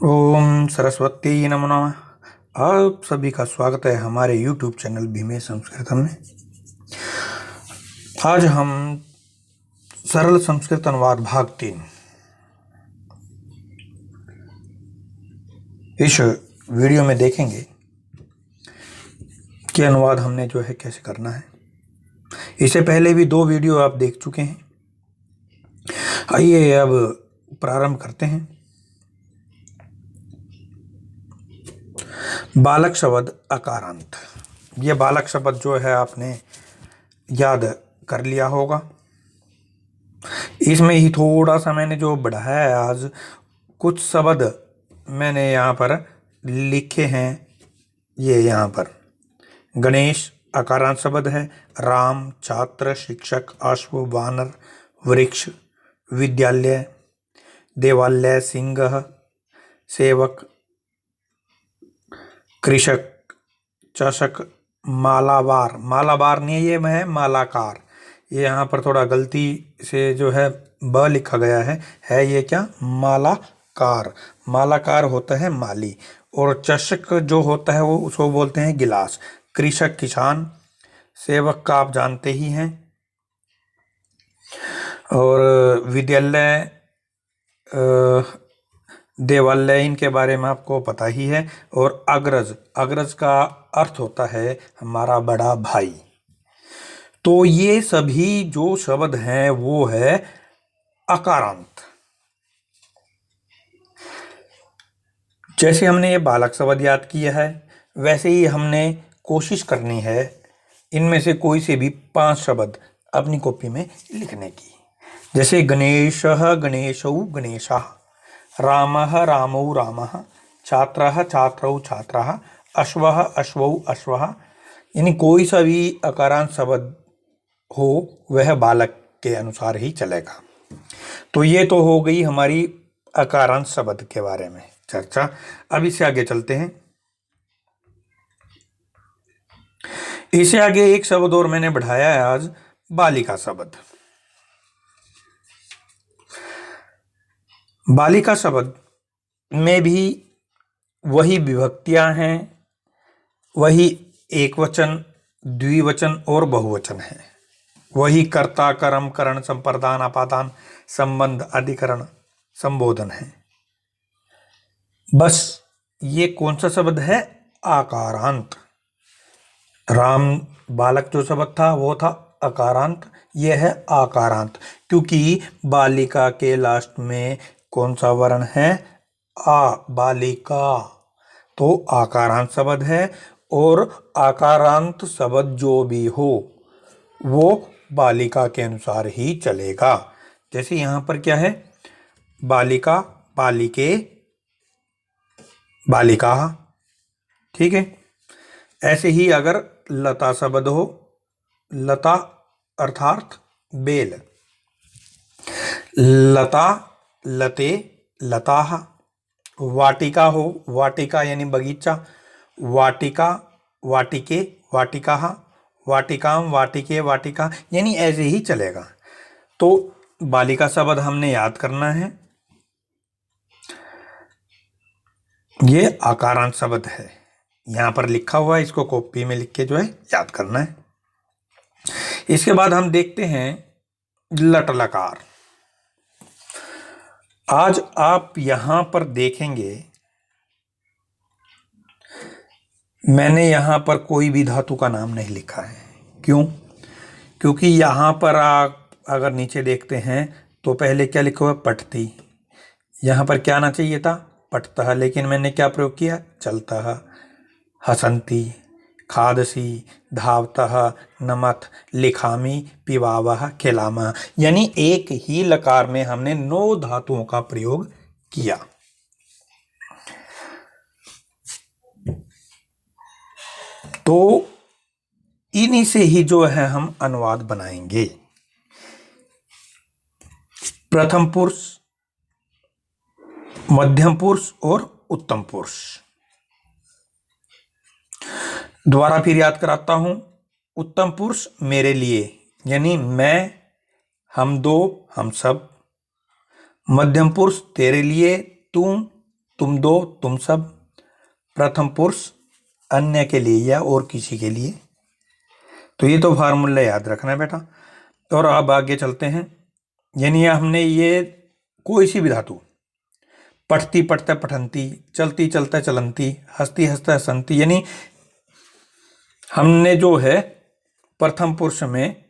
ओम सरस्वती नमो नमः। आप सभी का स्वागत है हमारे YouTube चैनल भीमेश संस्कृतम में। आज हम सरल संस्कृत अनुवाद भाग 3 इस वीडियो में देखेंगे कि अनुवाद हमने जो है कैसे करना है। इससे पहले भी 2 वीडियो आप देख चुके हैं। आइए अब प्रारंभ करते हैं। बालक शब्द अकारांत। ये बालक शब्द जो है आपने याद कर लिया होगा। इसमें ही थोड़ा सा मैंने जो बढ़ाया है, आज कुछ शब्द मैंने यहाँ पर लिखे हैं। ये यहाँ पर गणेश अकारांत शब्द है। राम, छात्र, शिक्षक, अश्व, वानर, वृक्ष, विद्यालय, देवालय, सिंह, सेवक, कृषक, चषक, मालाबार। मालाबार नहीं, ये है मालाकार। ये यहाँ पर थोड़ा गलती से जो है ब लिखा गया है ये क्या, मालाकार। मालाकार होता है माली। और चषक जो होता है वो उसको बोलते हैं गिलास। कृषक किसान, सेवक का आप जानते ही हैं। और विद्यालय, देवालय, इनके बारे में आपको पता ही है। और अग्रज, अग्रज का अर्थ होता है हमारा बड़ा भाई। तो ये सभी जो शब्द हैं वो है अकारांत। जैसे हमने ये बालक शब्द याद किया है, वैसे ही हमने कोशिश करनी है इनमें से कोई से भी 5 शब्द अपनी कॉपी में लिखने की। जैसे गणेशः गणेशौ गणेशः, रामः रामौ रामः, छात्रः छात्रौ छात्रः, अश्वः अश्वौ अश्वः। यानी कोई सा भी अकारांत शब्द हो वह बालक के अनुसार ही चलेगा। तो ये तो हो गई हमारी अकारांत शब्द के बारे में चर्चा। अब इससे आगे चलते हैं। इससे आगे एक शब्द और मैंने बढ़ाया है आज, बालिका शब्द। बालिका शब्द में भी वही विभक्तियां हैं, वही एक वचन, द्विवचन और बहुवचन है। वही कर्ता, कर्म, करण, संप्रदान, अपादान, संबंध, अधिकरण, संबोधन है। बस ये कौन सा शब्द है, आकारांत। राम बालक जो शब्द था वो था अकारांत, ये है आकारांत। क्योंकि बालिका के लास्ट में कौन सा वर्ण है, आ, बालिका। तो आकारांत शब्द है। और आकारांत शब्द जो भी हो वो बालिका के अनुसार ही चलेगा। जैसे यहां पर क्या है, बालिका, बालिके, बालिका। ठीक है। ऐसे ही अगर लता शब्द हो, लता अर्थात बेल, लता, लते, लताः। वाटिका हो, वाटिका यानी बगीचा, वाटिका, वाटिके, वाटिकाः, वाटिकाम, वाटिके, वाटिका। यानी ऐसे ही चलेगा। तो बालिका शब्द हमने याद करना है, ये आकारांत शब्द है। यहां पर लिखा हुआ है, इसको कॉपी में लिख के जो है याद करना है। इसके बाद हम देखते हैं लट लकार। आज आप यहां पर देखेंगे मैंने यहां पर कोई भी धातु का नाम नहीं लिखा है। क्यों? क्योंकि यहां पर आप अगर नीचे देखते हैं तो पहले क्या लिखा हुआ है, पठती। यहां पर क्या आना चाहिए था, पठतः। लेकिन मैंने क्या प्रयोग किया, चलतः, हसंती, खादसी, धावतः, नमत, लिखामी, पिबावः, खिलामः। यानी एक ही लकार में हमने 9 धातुओं का प्रयोग किया। तो इन्हीं से ही जो है हम अनुवाद बनाएंगे। प्रथम पुरुष, मध्यम पुरुष और उत्तम पुरुष। दोबारा फिर याद कराता हूं। उत्तम पुरुष मेरे लिए, यानी मैं, हम दो, हम सब। मध्यम पुरुष तेरे लिए, तू, तुम दो, तुम सब। प्रथम पुरुष अन्य के लिए या और किसी के लिए। तो ये तो फार्मूला याद रखना है बेटा। और अब आगे चलते हैं। यानी हमने ये कोई सी भी धातु, पठती पठते पठंती, चलती चलते चलंती, हंसती हंसते हंसंती, यानी हमने जो है प्रथम पुरुष में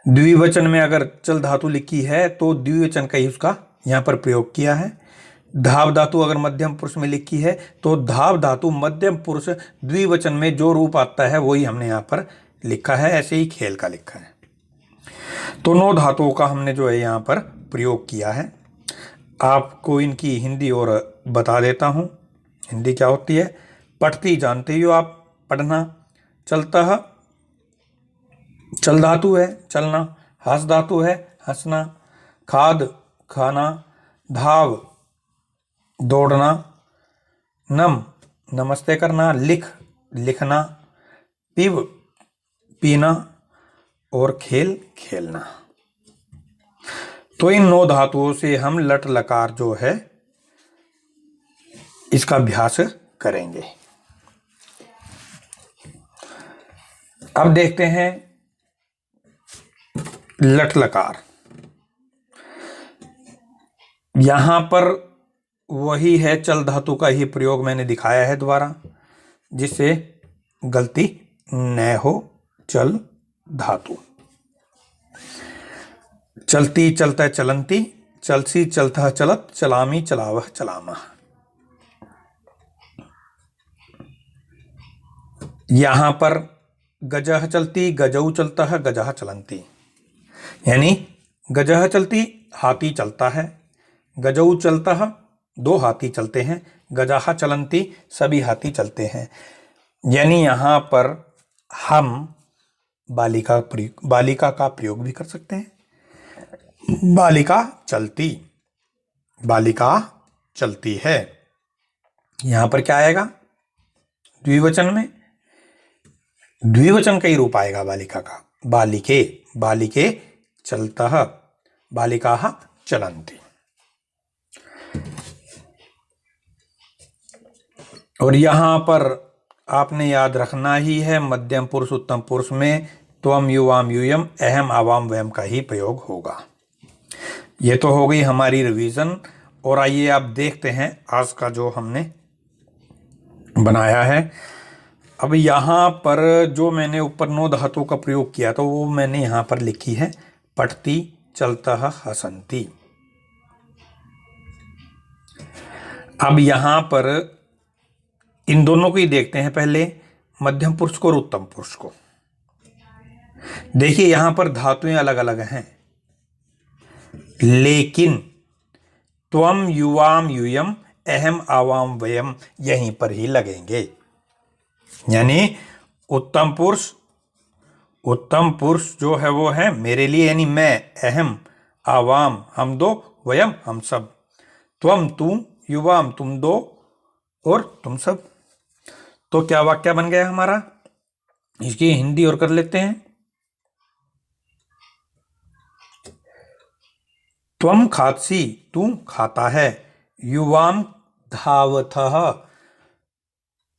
द्विवचन में अगर चल धातु लिखी है तो द्विवचन का ही उसका यहां पर प्रयोग किया है। धाव धातु अगर मध्यम पुरुष में लिखी है तो धाव धातु मध्यम पुरुष द्विवचन में जो रूप आता है वही हमने यहां पर लिखा है। ऐसे ही खेल का लिखा है। तो 9 धातुओं का हमने जो है यहां पर प्रयोग किया है। आपको इनकी हिंदी और बता देता हूं। हिंदी क्या होती है? पठती जानते ही हो आप, पढ़ना। चलता है, चल धातु है, चलना। हंस धातु है, हंसना। खाद, खाना। धाव, दौड़ना। नम, नमस्ते करना। लिख, लिखना। पिब, पीना। और खेल, खेलना। तो इन 9 धातुओं से हम लट लकार जो है इसका अभ्यास करेंगे। अब देखते हैं लट लकार। यहां पर वही है, चल धातु का ही प्रयोग मैंने दिखाया है दोबारा, जिससे गलती न हो। चल धातु। चलती चलता चलंती, चलसी चलता चलत, चलामी चलावह चलामा। यहां पर गजह चलती, गजऊ चलता है, गजह चलंती। यानी गजह चलती, हाथी चलता है। गजऊ चलता है, 2 हाथी चलते हैं। गजह चलंती, सभी हाथी चलते हैं। यानी यहां पर हम बालिका का प्रयोग भी कर सकते हैं। बालिका चलती, बालिका चलती है। यहां पर क्या आएगा? द्विवचन में द्विवचन का ही रूप आएगा बालिका का। बालिके, बालिके चलतः, बालिकाः चलन्ति। और यहां पर आपने याद रखना ही है, मध्यम पुरुष उत्तम पुरुष में त्वम युवाम यूयम अहम आवाम वयम का ही प्रयोग होगा। ये तो हो गई हमारी रिवीजन। और आइए आप देखते हैं आज का जो हमने बनाया है। अब यहाँ पर जो मैंने ऊपर 9 धातुओं का प्रयोग किया तो वो मैंने यहाँ पर लिखी है, पठती चलता हसंती। अब यहाँ पर इन दोनों को ही देखते हैं, पहले मध्यम पुरुष को और उत्तम पुरुष को। देखिए यहाँ पर धातुएं अलग अलग हैं, लेकिन त्वम युवाम यूयम अहम आवाम वयम यहीं पर ही लगेंगे। यानी उत्तम पुरुष जो है वो है मेरे लिए, यानी मैं, अहम, आवाम हम दो, वयम हम सब, त्वम तू, युवाम तुम दो और तुम सब। तो क्या वाक्य बन गया हमारा? इसकी हिंदी और कर लेते हैं। त्वम खात्सी, तू खाता है। युवाम धावतः,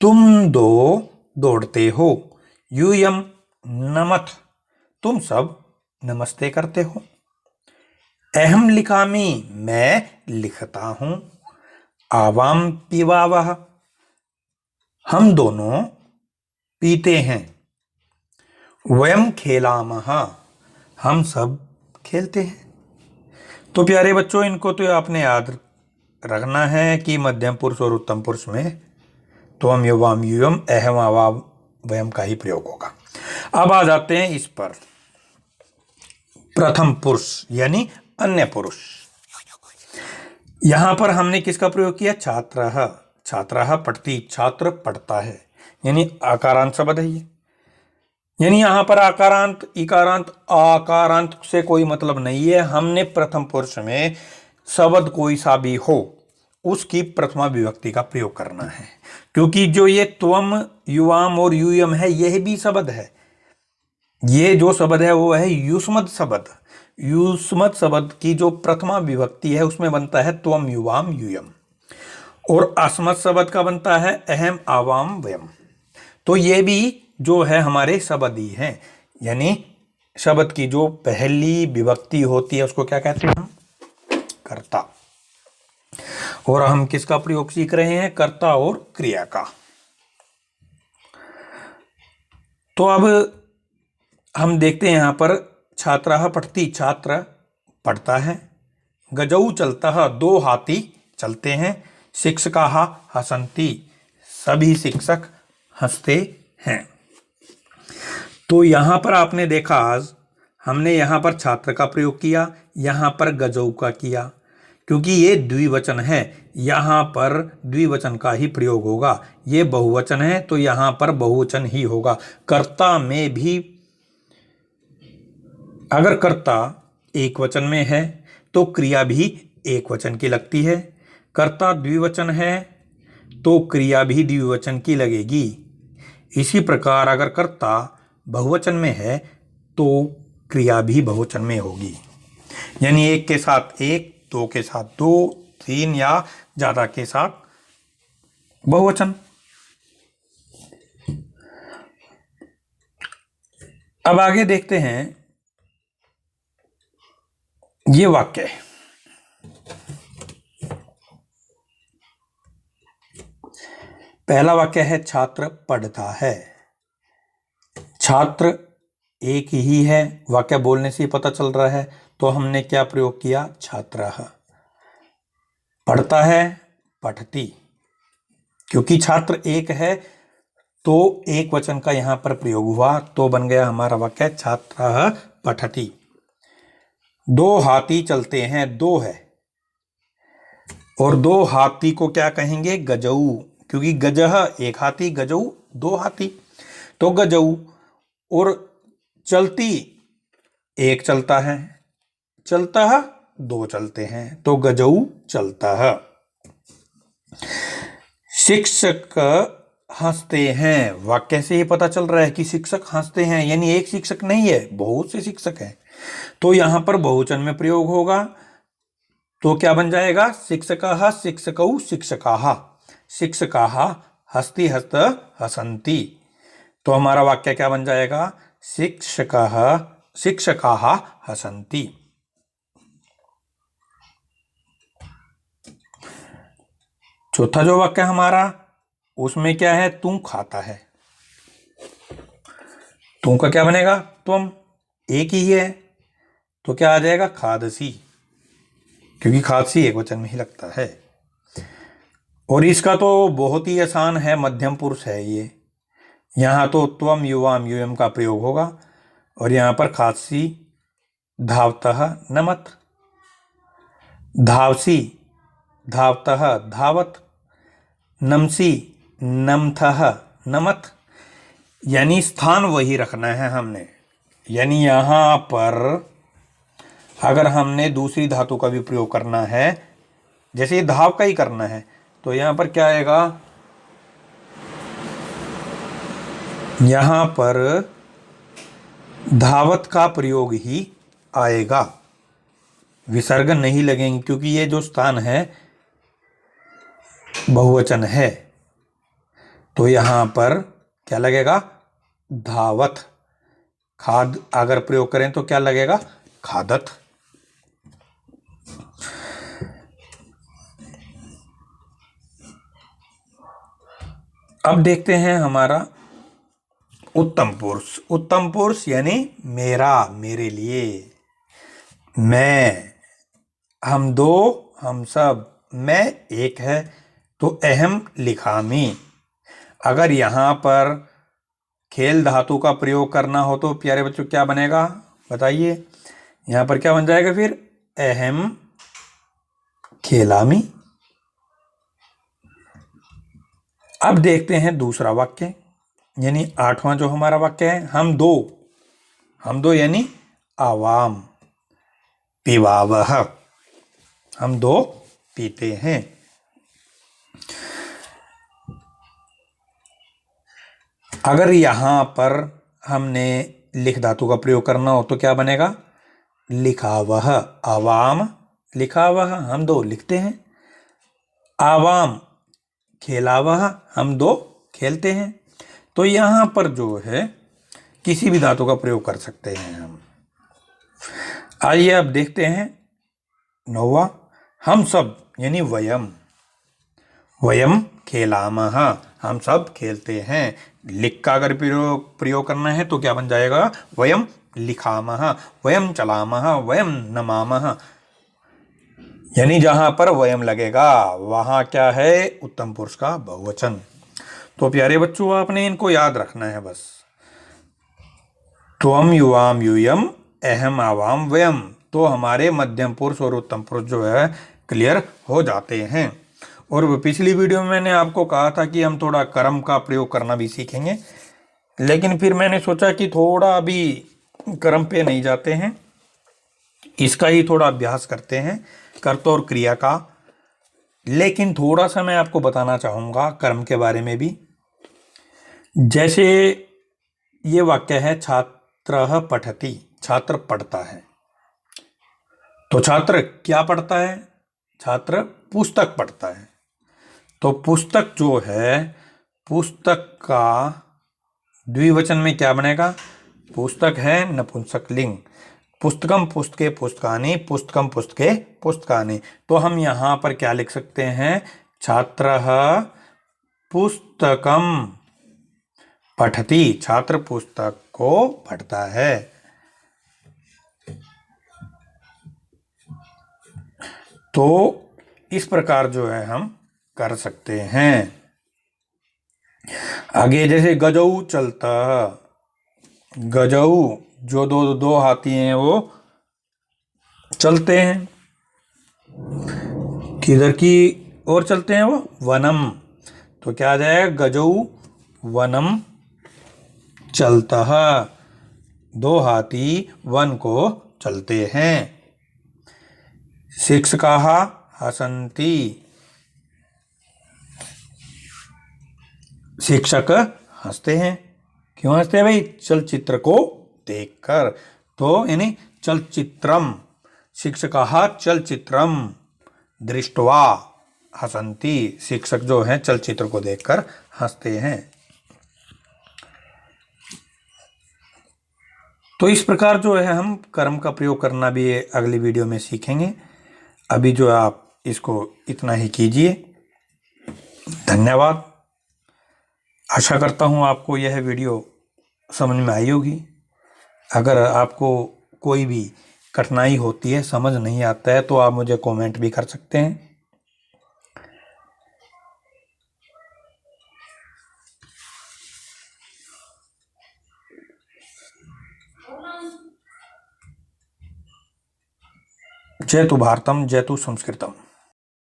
तुम दो दौड़ते हो। यूयम नमथ, तुम सब नमस्ते करते हो। अहम लिखामी, मैं लिखता हूं। आवाम पिवावह, हम दोनों पीते हैं। वयम खेलामः, हम सब खेलते हैं। तो प्यारे बच्चों, इनको तो आपने याद रखना है कि मध्यम पुरुष और उत्तम पुरुष में त्वम युवाम यूयम अहम आवाम वयम का ही प्रयोग होगा। अब आ जाते हैं इस पर, प्रथम पुरुष यानी अन्य पुरुष। यहां पर हमने किसका प्रयोग किया? छात्रः, छात्रः पठति, छात्र पढ़ता है, यानी आकारांत शब्द है ये। यानी यहां पर आकारांत, इकारांत, आकारांत से कोई मतलब नहीं है। हमने प्रथम पुरुष में शब्द कोई सा भी हो उसकी प्रथमा विभक्ति का प्रयोग करना है, क्योंकि जो ये त्वम, युवाम और यूयम है यह भी शब्द है। ये जो शब्द है वो है युष्मद शब्द। युष्मद शब्द की जो प्रथमा विभक्ति है उसमें बनता है त्वम युवाम यूयम। और अस्मत् शब्द का बनता है अहम आवाम वयम। तो ये भी जो है हमारे शब्द ही हैं, यानी शब्द की जो पहली विभक्ति होती है उसको क्या कहते हैं हम? कर्ता। और हम किसका प्रयोग सीख रहे हैं? कर्ता और क्रिया का। तो अब हम देखते हैं यहां पर छात्रः पठति, छात्र पढ़ता है। गजऊ चलता, दो हाथी चलते हैं। शिक्षकाः हसन्ति, सभी शिक्षक हंसते हैं। तो यहां पर आपने देखा, आज हमने यहां पर छात्र का प्रयोग किया, यहां पर गजऊ का किया, क्योंकि ये द्विवचन है, यहां पर द्विवचन का ही प्रयोग होगा। ये बहुवचन है तो यहां पर बहुवचन ही होगा। कर्ता में भी अगर कर्ता एक वचन में है तो क्रिया भी एक वचन की लगती है। कर्ता द्विवचन है तो क्रिया भी द्विवचन की लगेगी। इसी प्रकार अगर कर्ता बहुवचन में है तो क्रिया भी बहुवचन में होगी, यानी एक के साथ एक, दो के साथ दो, तीन या ज्यादा के साथ बहुवचन। अब आगे देखते हैं ये वाक्य। पहला वाक्य है छात्र पढ़ता है। छात्र एक ही है, वाक्य बोलने से ही पता चल रहा है, तो हमने क्या प्रयोग किया? छात्रः। पढ़ता है, पठति, क्योंकि छात्र एक है तो एक वचन का यहां पर प्रयोग हुआ, तो बन गया हमारा वाक्य छात्रः पठति। दो हाथी चलते हैं, दो है, और दो हाथी को क्या कहेंगे? गजऊ, क्योंकि गजह एक हाथी, गजऊ दो हाथी, तो गजऊ। और चलती एक चलता है, चलता है दो चलते हैं, तो गजऊ चलता है। शिक्षक हंसते हैं, वाक्य से ही पता चल रहा है कि शिक्षक हंसते हैं, यानी एक शिक्षक नहीं है, बहुत से शिक्षक हैं, तो यहां पर बहुवचन में प्रयोग होगा। तो क्या बन जाएगा? शिक्षकः शिक्षकौ शिक्षकाः, शिक्षकाः हस्ति हस्त हसन्ति। तो हमारा वाक्य क्या बन जाएगा? शिक्षकः शिक्षकाः हसन्ति। चौथा जो वाक्य हमारा, उसमें क्या है? तू खाता है। तू का क्या बनेगा? तुम, एक ही है, तो क्या आ जाएगा? खादसी, क्योंकि खादसी एक वचन में ही लगता है। और इसका तो बहुत ही आसान है, मध्यम पुरुष है ये, यहां तो त्वम युवाम यूयम का प्रयोग होगा, और यहां पर खादसी धावतः नमत, धावसी धावतः धावत, नमसी नमथः नमत, यानी स्थान वही रखना है हमने। यानी यहां पर अगर हमने दूसरी धातु का भी प्रयोग करना है, जैसे ये धाव का ही करना है, तो यहां पर क्या आएगा? यहां पर धावत का प्रयोग ही आएगा, विसर्ग नहीं लगेंगे, क्योंकि ये जो स्थान है बहुवचन है, तो यहां पर क्या लगेगा? धावत। खाद अगर प्रयोग करें तो क्या लगेगा? खादत। अब देखते हैं हमारा उत्तम पुरुष। उत्तम पुरुष यानी मेरा, मेरे लिए, मैं, हम दो, हम सब, मैं एक है, तो अहम लिखामी। अगर यहां पर खेल धातु का प्रयोग करना हो तो प्यारे बच्चों क्या बनेगा? बताइए, यहां पर क्या बन जाएगा फिर? अहम खेलामी। अब देखते हैं दूसरा वाक्य, यानी आठवां जो हमारा वाक्य है, हम दो यानी आवाम, पिवावह, हम दो पीते हैं। अगर यहां पर हमने लिख धातु का प्रयोग करना हो तो क्या बनेगा? लिखावह, आवाम लिखावह, हम दो लिखते हैं। आवाम खेलावः, हम दो खेलते हैं। तो यहाँ पर जो है किसी भी धातु का प्रयोग कर सकते हैं हम। आइए अब देखते हैं 9वां, हम सब यानी वयम। वयम खेलामः, हम सब खेलते हैं। लिख का अगर प्रयोग करना है तो क्या बन जाएगा? वयम लिखामः, वयम चलामः, वयम नमामः। यानी जहां पर वयम लगेगा वहां क्या है? उत्तम पुरुष का बहुवचन। तो प्यारे बच्चों, आपने इनको याद रखना है बस। त्वम युवाम यूयम अहम आवाम वयम। तो हमारे मध्यम पुरुष और उत्तम पुरुष जो है क्लियर हो जाते हैं। और पिछली वीडियो में मैंने आपको कहा था कि हम थोड़ा कर्म का प्रयोग करना भी सीखेंगे, लेकिन फिर मैंने सोचा कि थोड़ा अभी कर्म पे नहीं जाते हैं, इसका ही थोड़ा अभ्यास करते हैं, कर्ता और क्रिया का। लेकिन थोड़ा सा मैं आपको बताना चाहूँगा कर्म के बारे में भी। जैसे ये वाक्य है छात्रः पठति, छात्र पढ़ता है। तो छात्र क्या पढ़ता है? छात्र पुस्तक पढ़ता है। तो पुस्तक जो है, पुस्तक का द्विवचन में क्या बनेगा? पुस्तक है नपुंसकलिंग। पुस्तकम पुस्तके पुस्तकानि, पुस्तकम पुस्तके पुस्तकानि। तो हम यहाँ पर क्या लिख सकते हैं? छात्रः पुस्तकम पठति, छात्र पुस्तक को पढ़ता है। तो इस प्रकार जो है हम कर सकते हैं। आगे जैसे गजऊ चलता, गजऊ जो दो हाथी हैं वो चलते हैं। किधर की ओर चलते हैं वो? वनम। तो क्या आ जाएगा? गजऊ वनम चलता, दो हाथी वन को चलते हैं। शिक्षकाः हसन्ति, शिक्षक हंसते हैं। क्यों हंसते हैं भाई? चलचित्र को देखकर। तो यानी चलचित्रम, शिक्षकाः चलचित्रम दृष्ट्वा हसन्ति, शिक्षक जो है चलचित्र को देखकर हंसते हैं। तो इस प्रकार जो है हम कर्म का प्रयोग करना भी अगली वीडियो में सीखेंगे। अभी जो आप इसको इतना ही कीजिए। धन्यवाद। आशा करता हूँ आपको यह वीडियो समझ में आई होगी। अगर आपको कोई भी कठिनाई होती है, समझ नहीं आता है, तो आप मुझे कमेंट भी कर सकते हैं। जय तु भारतम, जय तु संस्कृतम।